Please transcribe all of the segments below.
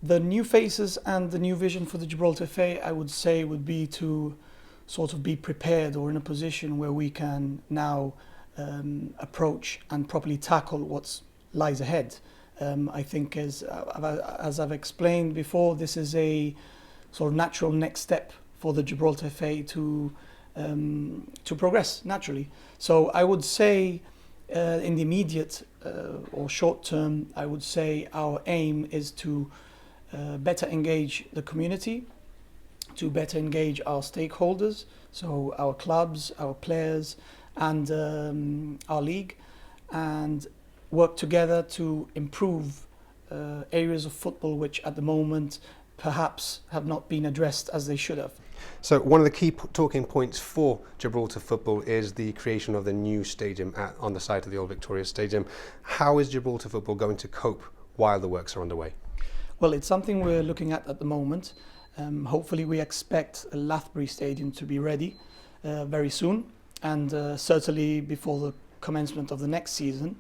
The new faces and the new vision for the Gibraltar FA, I would say, would be to sort of be prepared or in a position where we can now approach and properly tackle what lies ahead. I think as I've explained before, this is a sort of natural next step for the Gibraltar FA to progress naturally. So I would say in the immediate or short term, I would say our aim is to better engage the community, to better engage our stakeholders, so our clubs, our players, and our league, and work together to improve areas of football which at the moment perhaps have not been addressed as they should have. So one of the key talking points for Gibraltar football is the creation of the new stadium on the site of the old Victoria Stadium. How is Gibraltar football going to cope while the works are underway? Well, it's something we're looking at the moment. Hopefully we expect Lathbury Stadium to be ready very soon, and certainly before the commencement of the next season.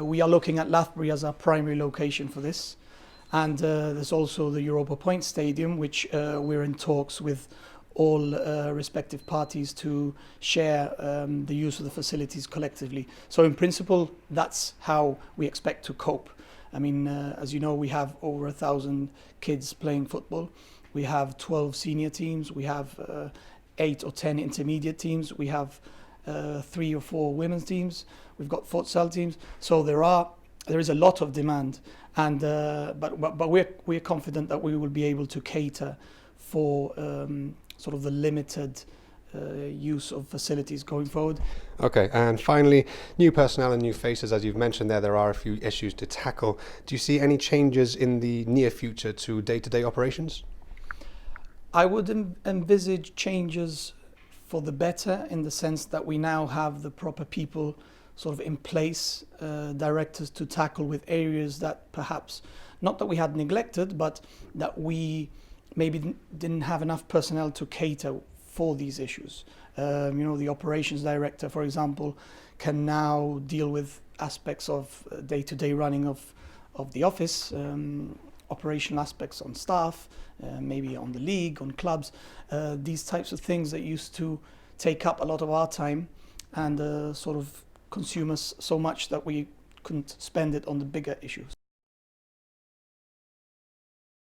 We are looking at Lathbury as our primary location for this, and there's also the Europa Point Stadium, which we're in talks with all respective parties to share the use of the facilities collectively. So in principle, that's how we expect to cope. I mean, as you know, we have over 1,000 kids playing football. We have 12 senior teams. We have 8 or 10 intermediate teams. We have 3 or 4 women's teams. We've got futsal teams. So there is a lot of demand, and but we're confident that we will be able to cater for sort of the limited use of facilities going forward. Okay, and finally, new personnel and new faces. As you've mentioned there are a few issues to tackle. Do you see any changes in the near future to day-to-day operations? I would envisage changes for the better, in the sense that we now have the proper people sort of in place, directors to tackle with areas that perhaps, not that we had neglected, but that we maybe didn't have enough personnel to cater for these issues. You know, the operations director, for example, can now deal with aspects of day-to-day running of the office, operational aspects on staff, maybe on the league, on clubs, these types of things that used to take up a lot of our time and sort of consume us so much that we couldn't spend it on the bigger issues.